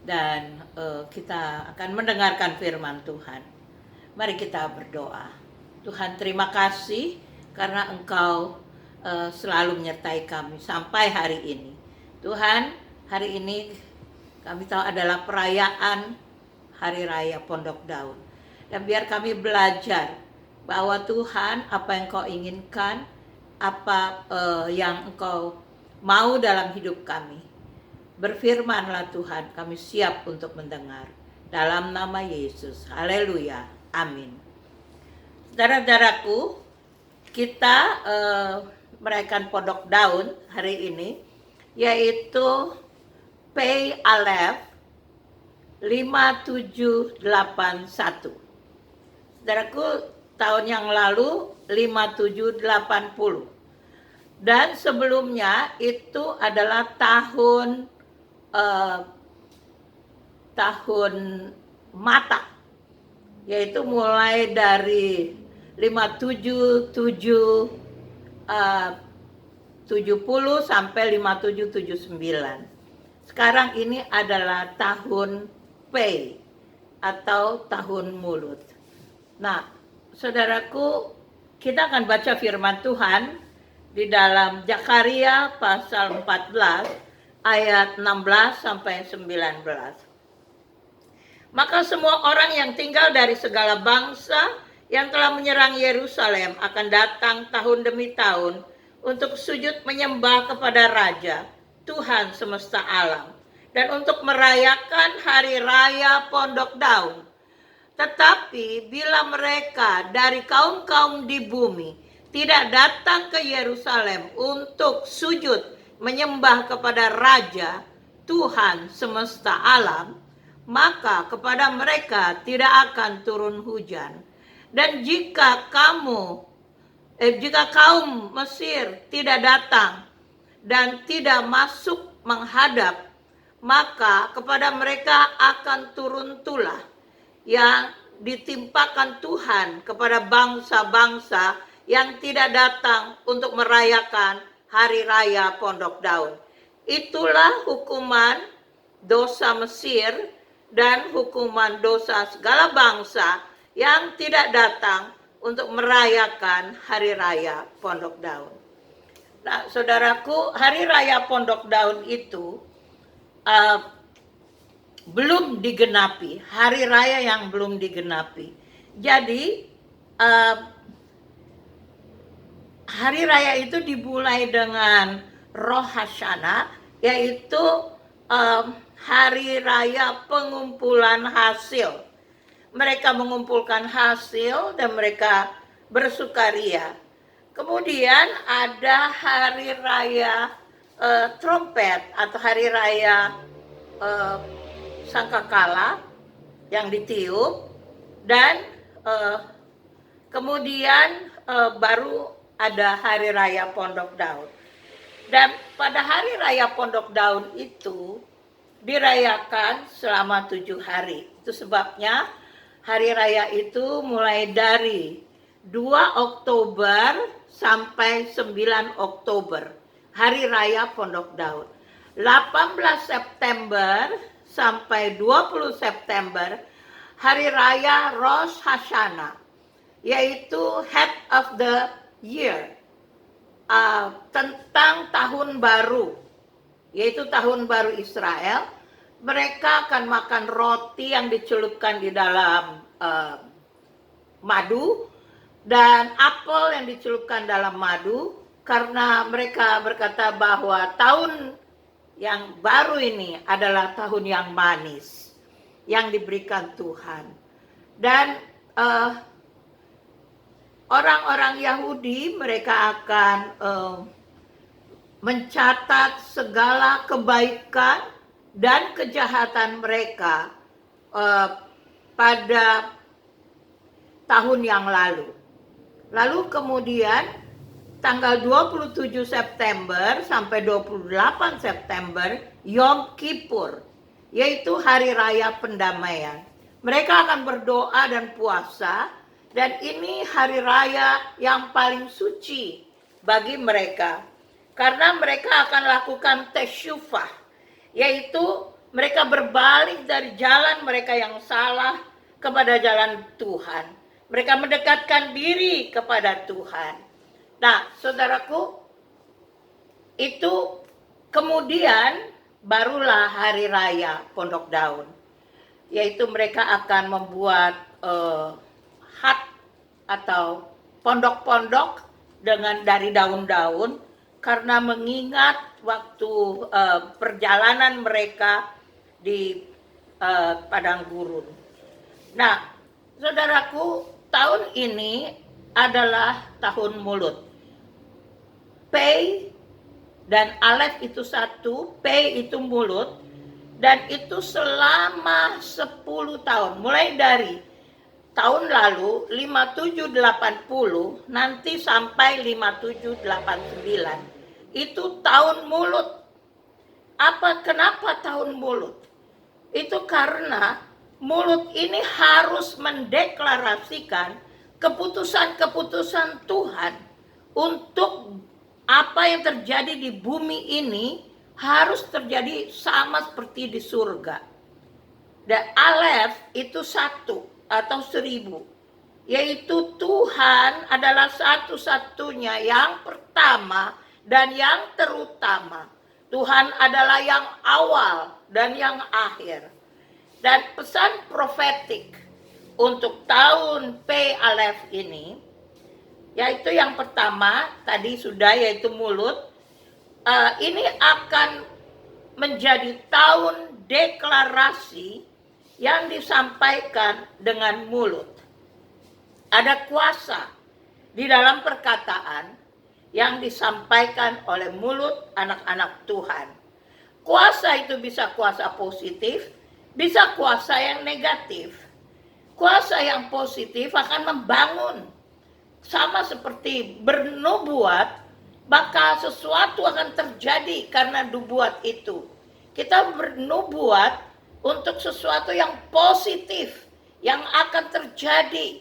dan kita akan mendengarkan firman Tuhan. Mari kita berdoa. Tuhan, terima kasih karena Engkau selalu menyertai kami sampai hari ini. Tuhan, hari ini kami tahu adalah perayaan Hari Raya Pondok Daun. Dan biar kami belajar bahwa Tuhan, apa yang Engkau inginkan, apa yang Engkau mau dalam hidup kami. Berfirmanlah Tuhan, kami siap untuk mendengar. Dalam nama Yesus, haleluya, amin. Saudara-saudaraku, kita merayakan Pondok Daun hari ini, yaitu Pei Aleph 5781. Saudaraku, tahun yang lalu 5780. Dan sebelumnya itu adalah tahun mata, yaitu mulai dari 5770 sampai 5779. Sekarang ini adalah tahun Pei atau tahun mulut. Nah, saudaraku, kita akan baca firman Tuhan di dalam Zakaria pasal 14 ayat 16 sampai 19. Maka semua orang yang tinggal dari segala bangsa yang telah menyerang Yerusalem akan datang tahun demi tahun untuk sujud menyembah kepada Raja, Tuhan semesta alam, dan untuk merayakan hari raya Pondok Daun. Tetapi bila mereka dari kaum-kaum di bumi tidak datang ke Yerusalem untuk sujud menyembah kepada Raja, Tuhan semesta alam, maka kepada mereka tidak akan turun hujan. Dan jika kaum Mesir tidak datang dan tidak masuk menghadap, maka kepada mereka akan turun tulah yang ditimpakan Tuhan kepada bangsa-bangsa yang tidak datang untuk merayakan hari raya Pondok Daun. Itulah hukuman dosa Mesir dan hukuman dosa segala bangsa yang tidak datang untuk merayakan hari raya Pondok Daun. Nah, saudaraku, hari raya Pondok Daun itu belum digenapi, hari raya yang belum digenapi. Jadi hari raya itu dimulai dengan Rosh Hashanah, yaitu hari raya pengumpulan hasil. Mereka mengumpulkan hasil dan mereka bersukaria. Kemudian ada hari raya trompet atau hari raya sangkakala yang ditiup, dan kemudian baru ada hari raya Pondok Daun. Dan pada hari raya Pondok Daun itu dirayakan selama 7 hari. Itu sebabnya hari raya itu mulai dari 2 Oktober sampai 9 Oktober. Hari raya Pondok Daun. 18 September sampai 20 September hari raya Rosh Hashanah, yaitu head of the year, tentang tahun baru, yaitu tahun baru Israel. Mereka akan makan roti yang dicelupkan di dalam madu dan apel yang dicelupkan dalam madu, karena mereka berkata bahwa tahun yang baru ini adalah tahun yang manis yang diberikan Tuhan. Dan orang-orang Yahudi mereka akan mencatat segala kebaikan dan kejahatan mereka pada tahun yang lalu. Lalu kemudian tanggal 27 September sampai 28 September Yom Kippur, yaitu hari raya pendamaian. Mereka akan berdoa dan puasa, dan ini hari raya yang paling suci bagi mereka, karena mereka akan lakukan teshuvah, yaitu Mereka berbalik dari jalan mereka yang salah kepada jalan Tuhan. Mereka mendekatkan diri kepada Tuhan. Nah, saudaraku, itu kemudian barulah hari raya Pondok Daun. Yaitu mereka akan membuat hut atau pondok-pondok dengan dari daun-daun, karena mengingat waktu perjalanan mereka di padang gurun. Nah, saudaraku, tahun ini adalah tahun mulut. Pei dan Alef itu satu, Pei itu mulut, dan itu selama 10 tahun, mulai dari tahun lalu 5780 nanti sampai 5789. Itu tahun mulut. Kenapa tahun mulut? Itu karena mulut ini harus mendeklarasikan keputusan-keputusan Tuhan untuk apa yang terjadi di bumi ini harus terjadi sama seperti di surga. Dan Alef itu 1 atau 1000, yaitu Tuhan adalah satu-satunya yang pertama dan yang terutama. Tuhan adalah yang awal dan yang akhir. Dan pesan profetik untuk tahun P Alef ini, yaitu yang pertama tadi sudah, yaitu mulut. Ini akan menjadi tahun deklarasi yang disampaikan dengan mulut. Ada kuasa di dalam perkataan yang disampaikan oleh mulut anak-anak Tuhan. Kuasa itu bisa kuasa positif, bisa kuasa yang negatif. Kuasa yang positif akan membangun, sama seperti bernubuat, maka sesuatu akan terjadi karena nubuat itu. Kita bernubuat untuk sesuatu yang positif yang akan terjadi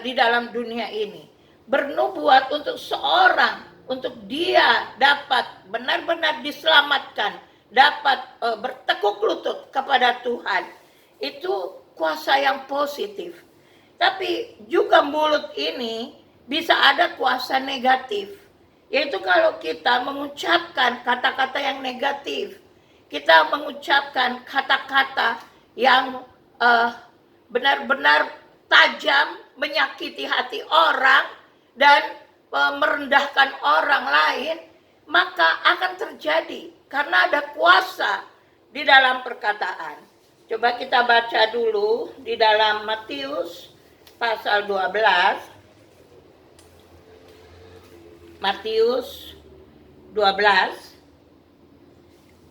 di dalam dunia ini. Bernubuat untuk seorang, untuk dia dapat benar-benar diselamatkan, dapat bertekuk lutut kepada Tuhan. Itu kuasa yang positif. Tapi juga mulut ini bisa ada kuasa negatif. Yaitu kalau kita mengucapkan kata-kata yang negatif, kita mengucapkan kata-kata yang benar-benar tajam, menyakiti hati orang, dan merendahkan orang lain, maka akan terjadi karena ada kuasa di dalam perkataan. Coba kita baca dulu di dalam Matius pasal 12. Matius 12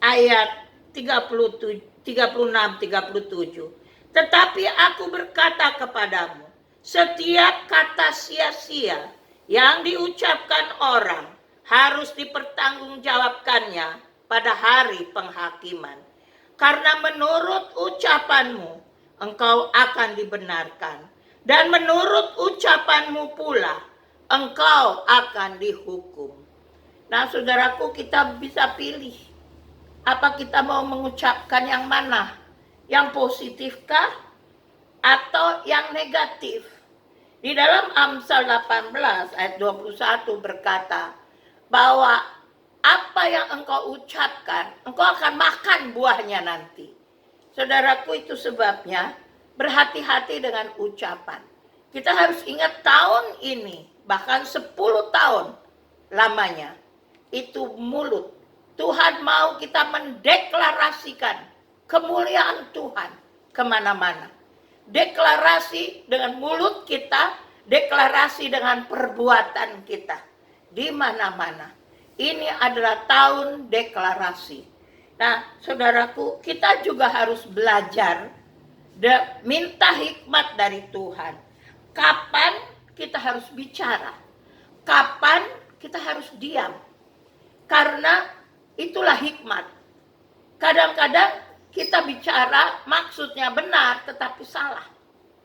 ayat 36-37. Tetapi aku berkata kepadamu, setiap kata sia-sia yang diucapkan orang harus dipertanggungjawabkannya pada hari penghakiman. Karena menurut ucapanmu engkau akan dibenarkan, dan menurut ucapanmu pula engkau akan dihukum. Nah, saudaraku, kita bisa pilih. Apa kita mau mengucapkan yang mana? Yang positifkah atau yang negatif? Di dalam Amsal 18 ayat 21 berkata bahwa apa yang engkau ucapkan, engkau akan makan buahnya nanti. Saudaraku, itu sebabnya berhati-hati dengan ucapan. Kita harus ingat tahun ini, bahkan 10 tahun lamanya, itu mulut. Tuhan mau kita mendeklarasikan kemuliaan Tuhan kemana-mana. Deklarasi dengan mulut kita, deklarasi dengan perbuatan kita di mana-mana. Ini adalah tahun deklarasi. Nah, saudaraku, kita juga harus belajar minta hikmat dari Tuhan. Kapan kita harus bicara? Kapan kita harus diam? Karena itulah hikmat. Kadang-kadang kita bicara maksudnya benar tetapi salah.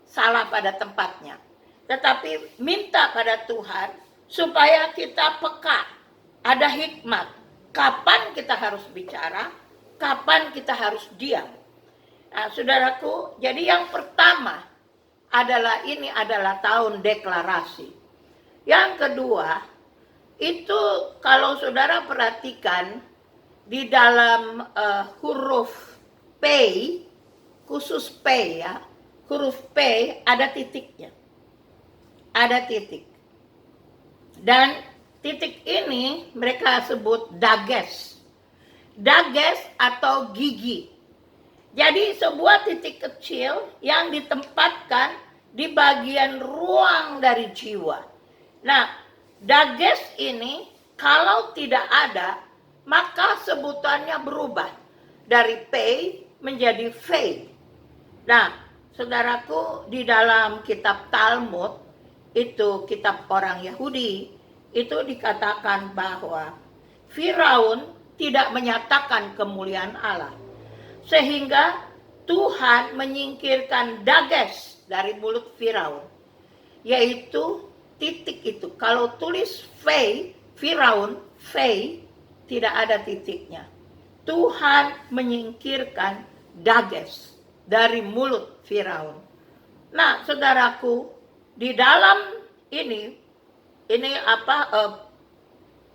Salah pada tempatnya. Tetapi minta pada Tuhan supaya kita peka. Ada hikmat. Kapan kita harus bicara? kapan kita harus diam. Nah, saudaraku, jadi yang pertama ini adalah tahun deklarasi. Yang kedua, itu kalau saudara perhatikan di dalam huruf P, khusus P ya, huruf P ada titiknya. Ada titik. Dan titik ini mereka sebut dages. Dages atau gigi. Jadi sebuah titik kecil yang ditempatkan di bagian ruang dari jiwa. Nah, dages ini kalau tidak ada, maka sebutannya berubah dari P menjadi V. Nah, saudaraku, di dalam kitab Talmud, itu kitab orang Yahudi, itu dikatakan bahwa Firaun tidak menyatakan kemuliaan Allah. Sehingga Tuhan menyingkirkan dages dari mulut Firaun. Yaitu titik itu. Kalau tulis V, Firaun, V, tidak ada titiknya. Tuhan menyingkirkan dages dari mulut Firaun. Nah, saudaraku, di dalam ini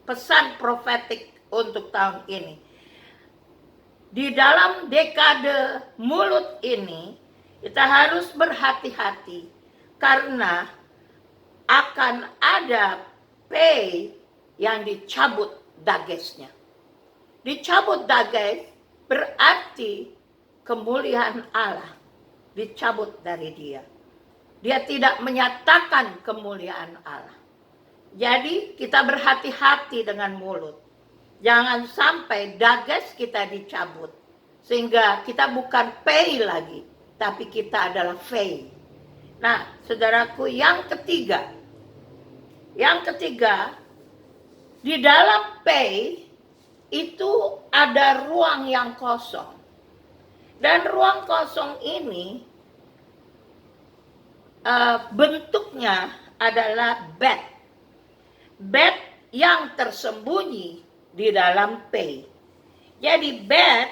pesan profetik untuk tahun ini. Di dalam dekade mulut ini, kita harus berhati-hati karena akan ada P yang dicabut dagesnya. Dicabut dages berarti kemuliaan Allah dicabut dari dia. Dia tidak menyatakan kemuliaan Allah. Jadi kita berhati-hati dengan mulut. Jangan sampai dages kita dicabut. Sehingga kita bukan P lagi. Tapi kita adalah V. Nah, saudaraku, yang ketiga. Yang ketiga, di dalam P itu ada ruang yang kosong. Dan ruang kosong ini bentuknya adalah bed. Bed yang tersembunyi di dalam P. Jadi bed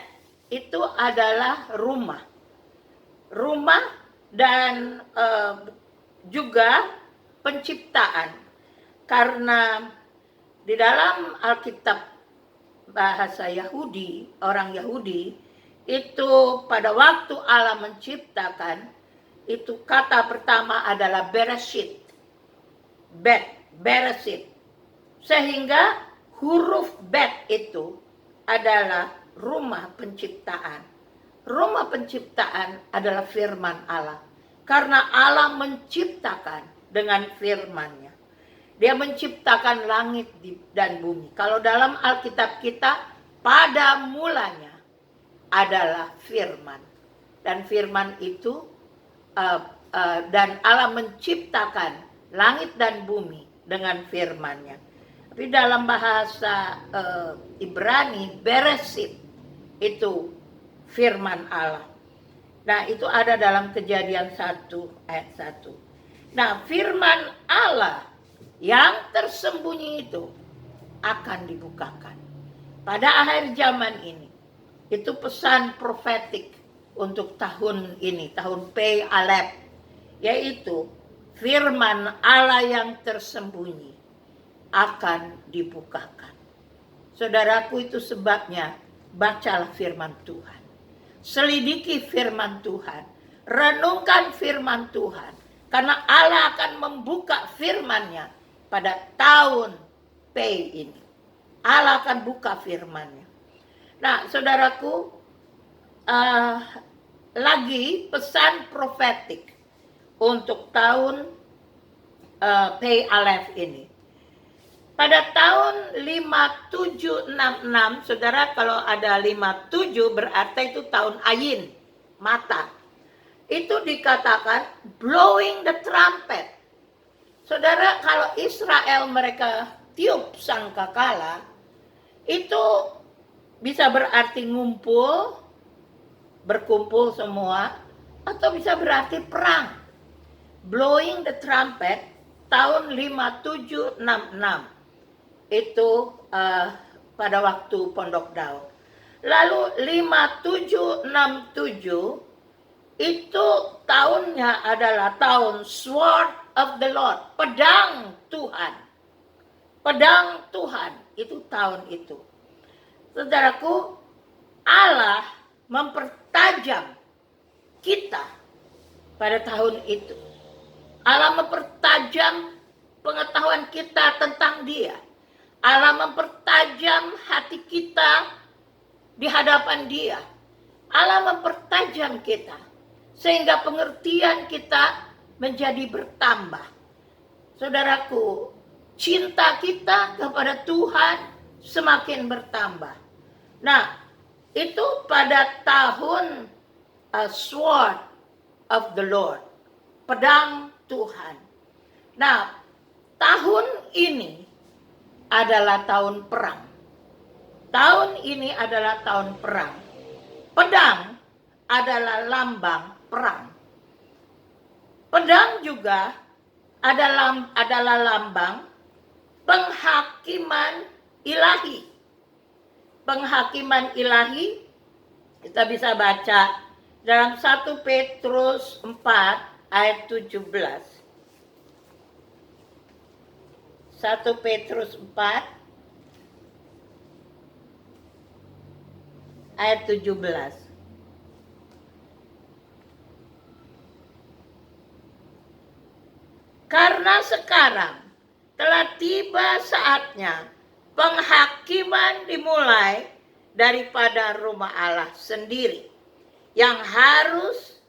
itu adalah rumah. Rumah dan juga penciptaan. Karena di dalam Alkitab bahasa Yahudi, orang Yahudi, itu pada waktu Allah menciptakan, itu kata pertama adalah Bereshit. Bereshit. Sehingga huruf bet itu adalah rumah penciptaan. Rumah penciptaan adalah firman Allah. Karena Allah menciptakan dengan firman-Nya. Dia menciptakan langit dan bumi. Kalau dalam Alkitab kita, pada mulanya adalah firman. Dan firman itu, dan Allah menciptakan langit dan bumi dengan firman-Nya. Tapi dalam bahasa Ibrani, Bereshit itu firman Allah. Nah, itu ada dalam Kejadian 1 ayat 1. Nah, firman Allah yang tersembunyi itu akan dibukakan pada akhir zaman ini. Itu pesan profetik untuk tahun ini, tahun P Alef, yaitu firman Allah yang tersembunyi akan dibukakan. Saudaraku, itu sebabnya bacalah firman Tuhan. Selidiki firman Tuhan. Renungkan firman Tuhan. Karena Allah akan membuka firman-Nya pada tahun P ini. Allah akan buka firman-Nya. Nah, saudaraku, lagi pesan profetik untuk tahun P Alef ini. Pada tahun 5766, saudara, kalau ada 57 berarti itu tahun Ayin, mata. Itu dikatakan blowing the trumpet. Saudara, kalau Israel mereka tiup sangkakala, itu bisa berarti ngumpul, berkumpul semua, atau bisa berarti perang. Blowing the trumpet tahun 5766. Itu pada waktu Pondok Daun. Lalu 5767 itu tahunnya adalah tahun Sword of the Lord, pedang Tuhan. Pedang Tuhan, itu tahun itu. Saudaraku, Allah mempertajam kita pada tahun itu. Allah mempertajam pengetahuan kita tentang Dia. Allah mempertajam hati kita di hadapan Dia. Allah mempertajam kita sehingga pengertian kita menjadi bertambah. Saudaraku, cinta kita kepada Tuhan semakin bertambah. Nah, itu pada tahun Sword of the Lord, pedang Tuhan. Nah, tahun ini adalah tahun perang. Tahun ini adalah tahun perang. Pedang adalah lambang perang. Pedang juga adalah lambang penghakiman ilahi. Penghakiman ilahi kita bisa baca dalam 1 Petrus 4 ayat 17. 1 Petrus 4 ayat 17. Karena sekarang telah tiba saatnya penghakiman dimulai daripada rumah Allah sendiri, yang harus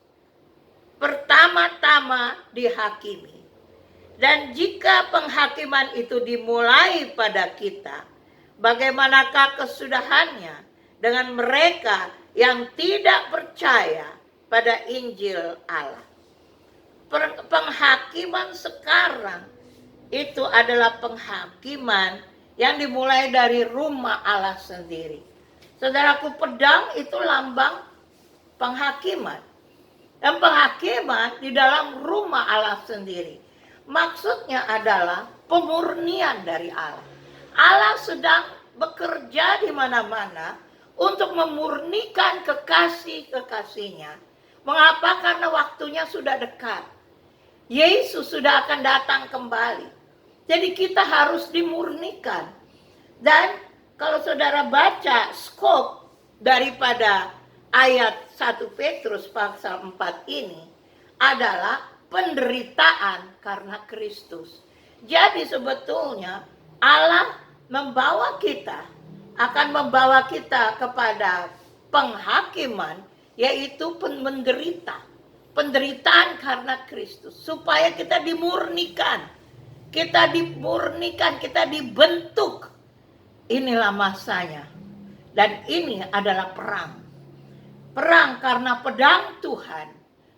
pertama-tama dihakimi. Dan jika penghakiman itu dimulai pada kita, bagaimanakah kesudahannya dengan mereka yang tidak percaya pada Injil Allah? Penghakiman sekarang itu adalah penghakiman yang dimulai dari rumah Allah sendiri. Saudaraku, pedang itu lambang penghakiman. Dan penghakiman di dalam rumah Allah sendiri. Maksudnya adalah pemurnian dari Allah. Allah sedang bekerja di mana-mana untuk memurnikan kekasih-kekasihnya. Mengapa? Karena waktunya sudah dekat. Yesus sudah akan datang kembali. Jadi kita harus dimurnikan. Dan kalau saudara baca skop daripada ayat 1 Petrus pasal 4 ini adalah penderitaan karena Kristus. Jadi sebetulnya Allah akan membawa kita kepada penghakiman, yaitu menderita. Penderitaan karena Kristus, supaya kita dimurnikan. Kita dibentuk. Inilah masanya. Dan ini adalah perang. Perang karena pedang Tuhan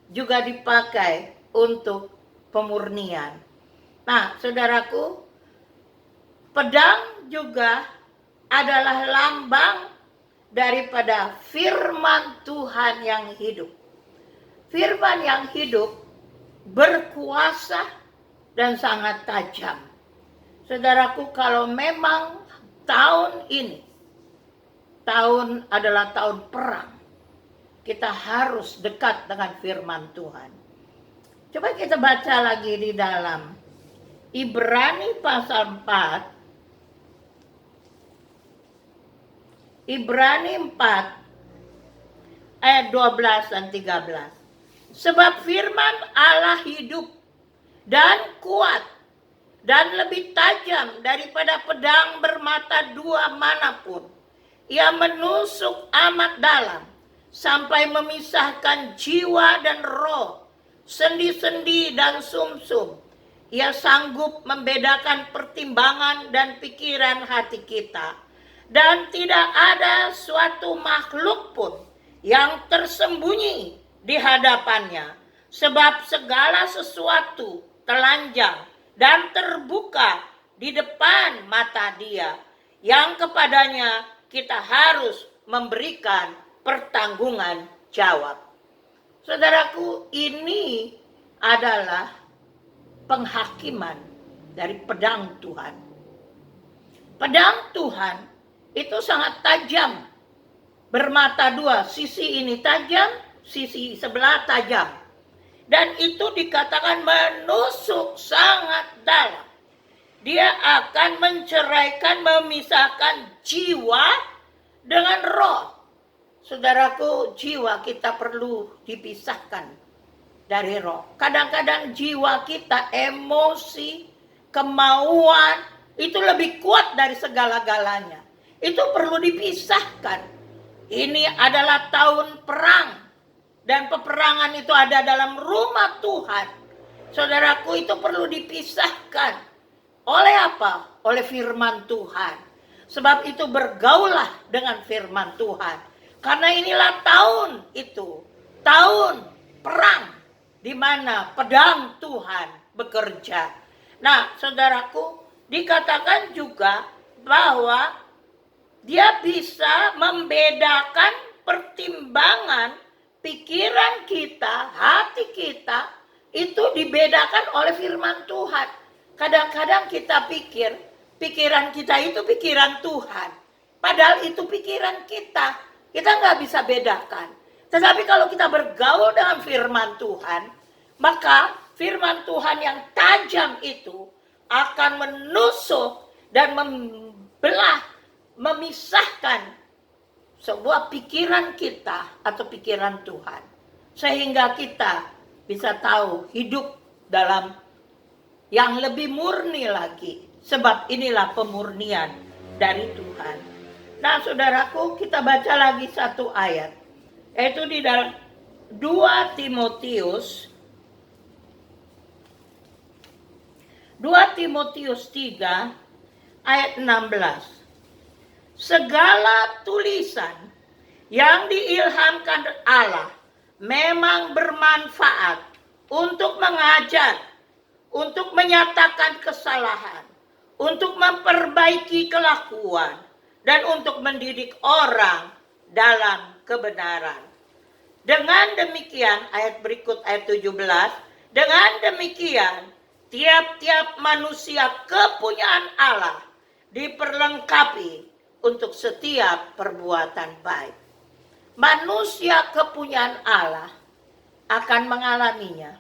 juga dipakai untuk pemurnian. Nah, saudaraku, pedang juga adalah lambang daripada firman Tuhan yang hidup. Firman yang hidup berkuasa dan sangat tajam. Saudaraku, kalau memang tahun ini adalah tahun perang, kita harus dekat dengan firman Tuhan. Coba kita baca lagi di dalam Ibrani pasal 4. Ibrani 4 ayat 12 dan 13. Sebab firman Allah hidup dan kuat dan lebih tajam daripada pedang bermata dua manapun. Ia menusuk amat dalam sampai memisahkan jiwa dan roh, sendi-sendi dan sumsum. Ia sanggup membedakan pertimbangan dan pikiran hati kita. Dan tidak ada suatu makhluk pun yang tersembunyi di hadapannya, sebab segala sesuatu telanjang dan terbuka di depan mata Dia, yang kepadanya kita harus memberikan pertanggungan jawab. Saudaraku, ini adalah penghakiman dari pedang Tuhan. Pedang Tuhan itu sangat tajam. bermata dua, sisi ini tajam, sisi sebelah tajam. Dan itu dikatakan menusuk sangat dalam. Dia akan menceraikan, memisahkan jiwa dengan roh. Saudaraku, jiwa kita perlu dipisahkan dari roh. Kadang-kadang jiwa kita, emosi, kemauan, itu lebih kuat dari segala-galanya. Itu perlu dipisahkan. Ini adalah tahun perang. Dan peperangan itu ada dalam rumah Tuhan. Saudaraku, itu perlu dipisahkan. Oleh apa? Oleh firman Tuhan. Sebab itu bergaulah dengan firman Tuhan. Karena inilah tahun itu. Tahun perang. Di mana pedang Tuhan bekerja. Nah, saudaraku, dikatakan juga bahwa dia bisa membedakan pertimbangan pikiran kita, hati kita, itu dibedakan oleh firman Tuhan. Kadang-kadang kita pikir, pikiran kita itu pikiran Tuhan. Padahal itu pikiran kita. Kita nggak bisa bedakan. Tetapi kalau kita bergaul dengan firman Tuhan, maka firman Tuhan yang tajam itu akan menusuk dan membelah, memisahkan sebuah pikiran kita atau pikiran Tuhan. Sehingga kita bisa tahu hidup dalam yang lebih murni lagi. Sebab inilah pemurnian dari Tuhan. Nah, saudaraku, kita baca lagi satu ayat. Yaitu di dalam 2 Timotius 3 ayat 16. Segala tulisan yang diilhamkan Allah memang bermanfaat untuk mengajar, untuk menyatakan kesalahan, untuk memperbaiki kelakuan, dan untuk mendidik orang dalam kebenaran. Dengan demikian, ayat berikut ayat 17, dengan demikian tiap-tiap manusia kepunyaan Allah diperlengkapi untuk setiap perbuatan baik. Manusia kepunyaan Allah akan mengalaminya,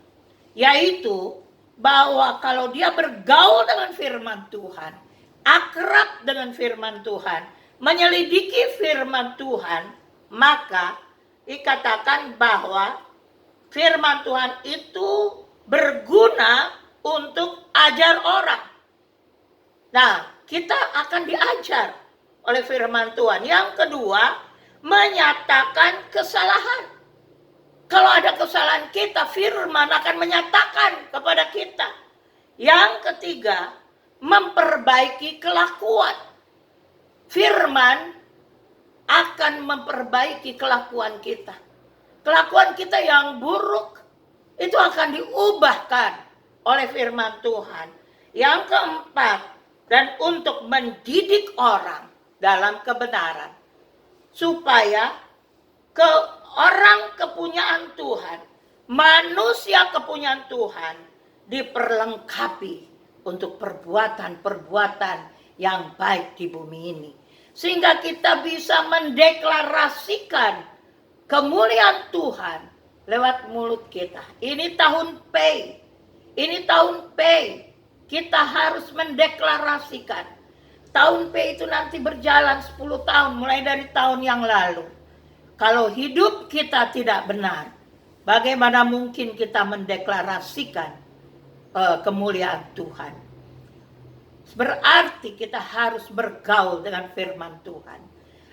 yaitu bahwa kalau dia bergaul dengan firman Tuhan, akrab dengan firman Tuhan, menyelidiki firman Tuhan, maka dikatakan bahwa firman Tuhan itu berguna untuk ajar orang. Nah, kita akan diajar oleh firman Tuhan. Yang kedua, menyatakan kesalahan. Kalau ada kesalahan kita, firman akan menyatakan kepada kita. Yang ketiga, memperbaiki kelakuan. Firman akan memperbaiki kelakuan kita. Kelakuan kita yang buruk itu akan diubahkan oleh firman Tuhan. Yang keempat, dan untuk mendidik orang dalam kebenaran, supaya orang kepunyaan Tuhan, manusia kepunyaan Tuhan diperlengkapi untuk perbuatan-perbuatan yang baik di bumi ini, sehingga kita bisa mendeklarasikan kemuliaan Tuhan lewat mulut kita. Ini tahun P, ini tahun P. Kita harus mendeklarasikan. Tahun P itu nanti berjalan 10 tahun, mulai dari tahun yang lalu. Kalau hidup kita tidak benar, bagaimana mungkin kita mendeklarasikan kemuliaan Tuhan? Berarti kita harus bergaul dengan firman Tuhan.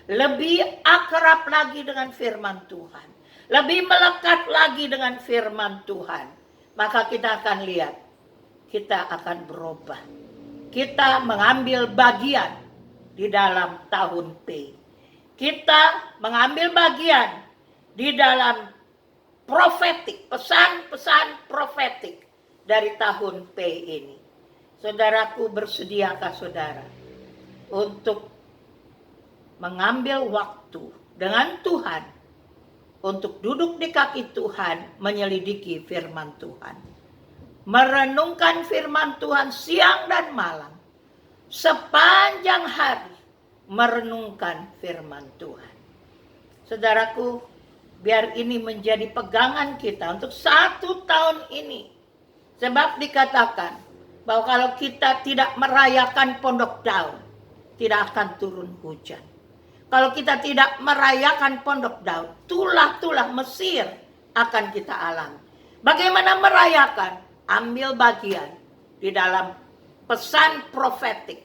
Lebih akrab lagi dengan firman Tuhan. Lebih melekat lagi dengan firman Tuhan. Maka kita akan lihat, kita akan berubah. Kita mengambil bagian di dalam tahun P. Kita mengambil bagian di dalam profetik, pesan-pesan profetik dari tahun P ini. Saudaraku, bersediakah saudara untuk mengambil waktu dengan Tuhan, untuk duduk di kaki Tuhan, menyelidiki firman Tuhan, merenungkan firman Tuhan siang dan malam, sepanjang hari merenungkan firman Tuhan. Saudaraku, biar ini menjadi pegangan kita untuk 1 tahun ini. Sebab dikatakan bahwa kalau kita tidak merayakan Pondok Daun, tidak akan turun hujan. Kalau kita tidak merayakan Pondok Daun, tulah-tulah Mesir akan kita alami. Bagaimana merayakan? Ambil bagian di dalam pesan profetik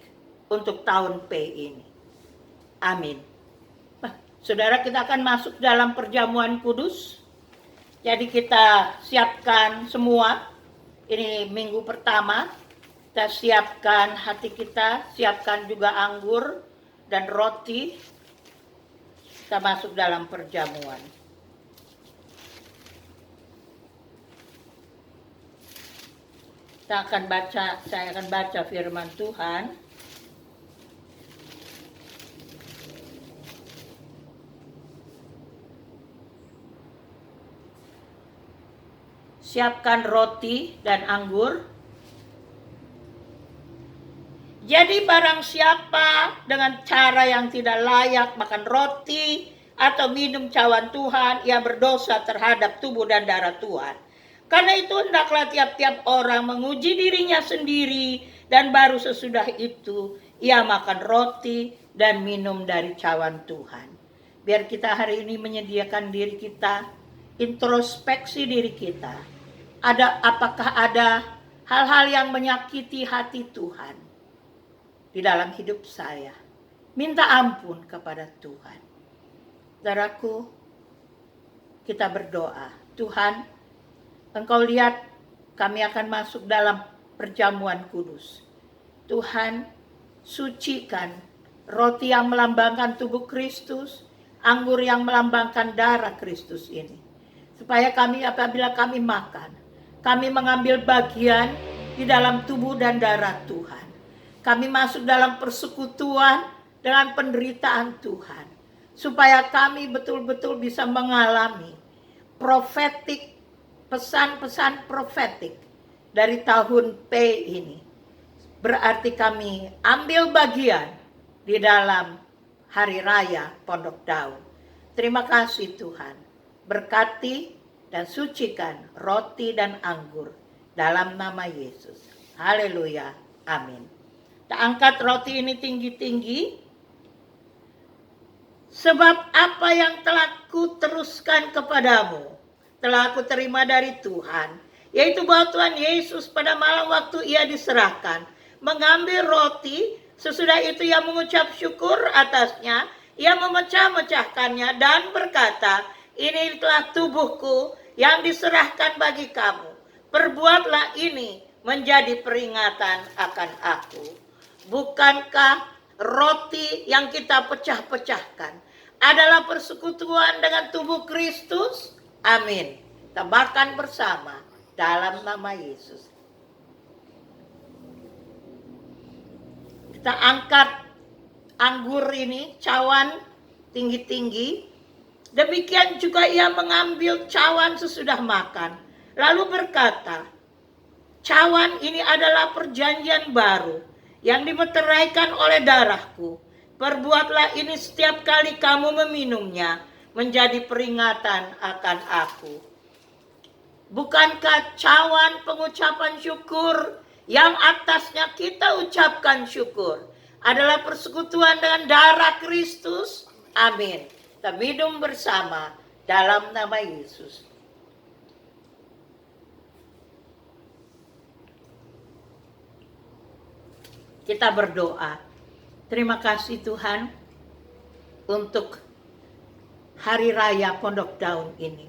untuk tahun P ini. Amin. Saudara, kita akan masuk dalam perjamuan kudus. Jadi kita siapkan semua. Ini minggu pertama. Kita siapkan hati kita, siapkan juga anggur dan roti. Kita masuk dalam perjamuan. Saya akan baca firman Tuhan. Siapkan roti dan anggur. Jadi barang siapa dengan cara yang tidak layak makan roti atau minum cawan Tuhan, ia berdosa terhadap tubuh dan darah Tuhan. Karena itu hendaklah tiap-tiap orang menguji dirinya sendiri, dan baru sesudah itu ia makan roti dan minum dari cawan Tuhan. Biar kita hari ini menyediakan diri kita, introspeksi diri kita. Apakah ada hal-hal yang menyakiti hati Tuhan di dalam hidup saya? Minta ampun kepada Tuhan. Saudaraku, kita berdoa. Tuhan, Engkau lihat kami akan masuk dalam perjamuan kudus. Tuhan, sucikan roti yang melambangkan tubuh Kristus, anggur yang melambangkan darah Kristus ini. Supaya kami apabila kami makan, kami mengambil bagian di dalam tubuh dan darah Tuhan. Kami masuk dalam persekutuan dengan penderitaan Tuhan. Supaya kami betul-betul bisa mengalami profetik, pesan-pesan profetik dari tahun P ini. Berarti kami ambil bagian di dalam hari raya Pondok Daun. Terima kasih Tuhan. Berkati dan sucikan roti dan anggur dalam nama Yesus. Haleluya. Amin. Kita angkat roti ini tinggi-tinggi. Sebab apa yang telah kuteruskan kepadamu, telah aku terima dari Tuhan. Yaitu bahwa Tuhan Yesus pada malam waktu ia diserahkan, mengambil roti, sesudah itu ia mengucap syukur atasnya, ia memecah-mecahkannya dan berkata, ini telah tubuhku yang diserahkan bagi kamu. Perbuatlah ini menjadi peringatan akan aku. Bukankah roti yang kita pecah-pecahkan adalah persekutuan dengan tubuh Kristus? Amin. Kita makan bersama dalam nama Yesus. Kita angkat anggur ini, cawan tinggi-tinggi. Demikian juga ia mengambil cawan sesudah makan. Lalu berkata, cawan ini adalah perjanjian baru yang dimeteraikan oleh darahku. Perbuatlah ini setiap kali kamu meminumnya, menjadi peringatan akan aku. Bukankah cawan pengucapan syukur yang atasnya kita ucapkan syukur adalah persekutuan dengan darah Kristus? Amin. Kita minum bersama dalam nama Yesus. Kita berdoa. Terima kasih Tuhan untuk hari raya Pondok Daun ini.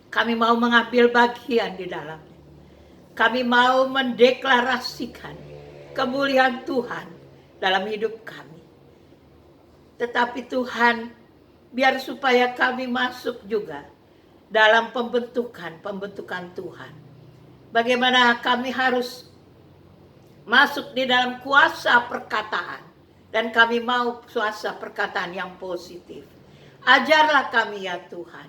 Kami mau mengambil bagian di dalamnya. Kami mau mendeklarasikan kemuliaan Tuhan dalam hidup kami. Tetapi Tuhan, biar supaya kami masuk juga dalam pembentukan Tuhan. Bagaimana kami harus masuk di dalam kuasa perkataan. Dan kami mau kuasa perkataan yang positif. Ajarlah kami ya Tuhan.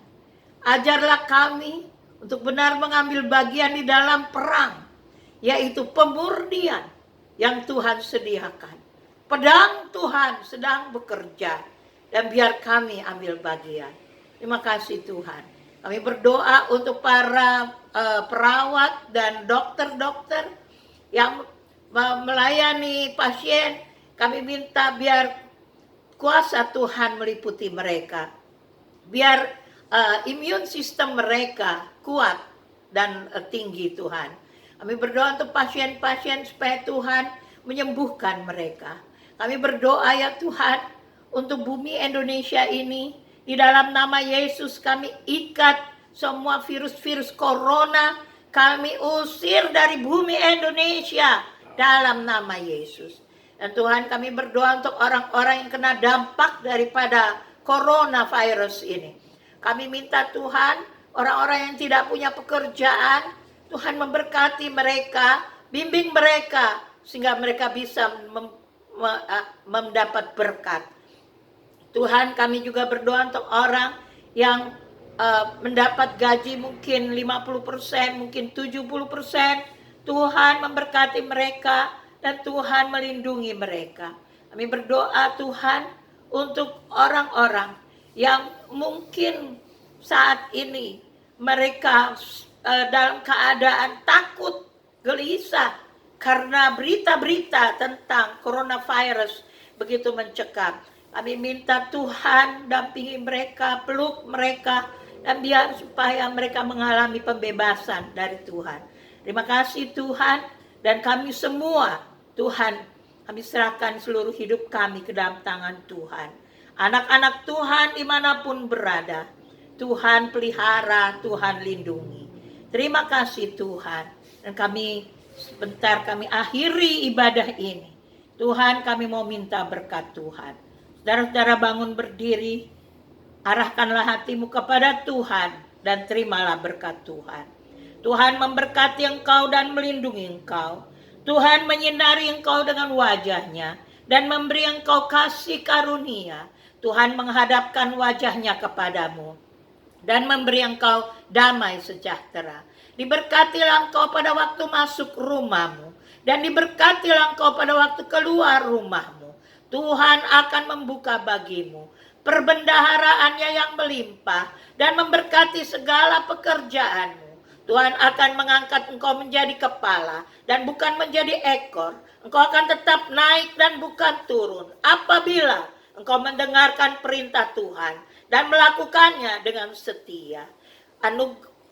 Ajarlah kami untuk benar mengambil bagian di dalam perang. Yaitu pemurnian yang Tuhan sediakan. Pedang Tuhan sedang bekerja. dan biar kami ambil bagian. Terima kasih Tuhan. Kami berdoa untuk para perawat dan dokter-dokter yang melayani pasien. Kami minta biar kuasa Tuhan meliputi mereka. Biar imun sistem mereka kuat dan tinggi Tuhan. Kami berdoa untuk pasien-pasien supaya Tuhan menyembuhkan mereka. Kami berdoa ya Tuhan untuk bumi Indonesia ini. Di dalam nama Yesus kami ikat semua virus-virus corona. Kami usir dari bumi Indonesia dalam nama Yesus. Dan Tuhan kami berdoa untuk orang-orang yang kena dampak daripada coronavirus ini. Kami minta Tuhan, orang-orang yang tidak punya pekerjaan, Tuhan memberkati mereka, bimbing mereka, sehingga mereka bisa mendapat berkat. Tuhan kami juga berdoa untuk orang yang mendapat gaji mungkin 50%, mungkin 70%. Tuhan memberkati mereka dan Tuhan melindungi mereka. Kami berdoa Tuhan untuk orang-orang yang mungkin saat ini mereka dalam keadaan takut, gelisah karena berita-berita tentang coronavirus begitu mencekam. Kami minta Tuhan dampingi mereka, peluk mereka, dan biar supaya mereka mengalami pembebasan dari Tuhan. Terima kasih Tuhan, dan kami semua, Tuhan, kami serahkan seluruh hidup kami ke dalam tangan Tuhan. Anak-anak Tuhan dimanapun berada, Tuhan pelihara, Tuhan lindungi. Terima kasih Tuhan, dan kami sebentar kami akhiri ibadah ini. Tuhan kami mau minta berkat Tuhan. Saudara-saudara bangun berdiri, arahkanlah hatimu kepada Tuhan dan terimalah berkat Tuhan. Tuhan memberkati engkau dan melindungi engkau. Tuhan menyinari engkau dengan wajahnya dan memberi engkau kasih karunia. Tuhan menghadapkan wajahnya kepadamu dan memberi engkau damai sejahtera. Diberkatilah engkau pada waktu masuk rumahmu dan diberkatilah engkau pada waktu keluar rumahmu. Tuhan akan membuka bagimu perbendaharaannya yang melimpah dan memberkati segala pekerjaanmu. Tuhan akan mengangkat engkau menjadi kepala dan bukan menjadi ekor. Engkau akan tetap naik dan bukan turun apabila engkau mendengarkan perintah Tuhan dan melakukannya dengan setia.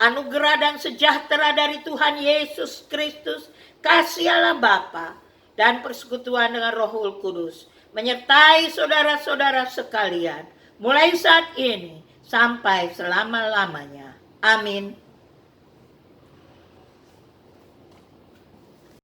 Anugerah dan sejahtera dari Tuhan Yesus Kristus, kasih Allah Bapa, dan persekutuan dengan Roh Kudus menyertai saudara-saudara sekalian, mulai saat ini sampai selama-lamanya. Amin.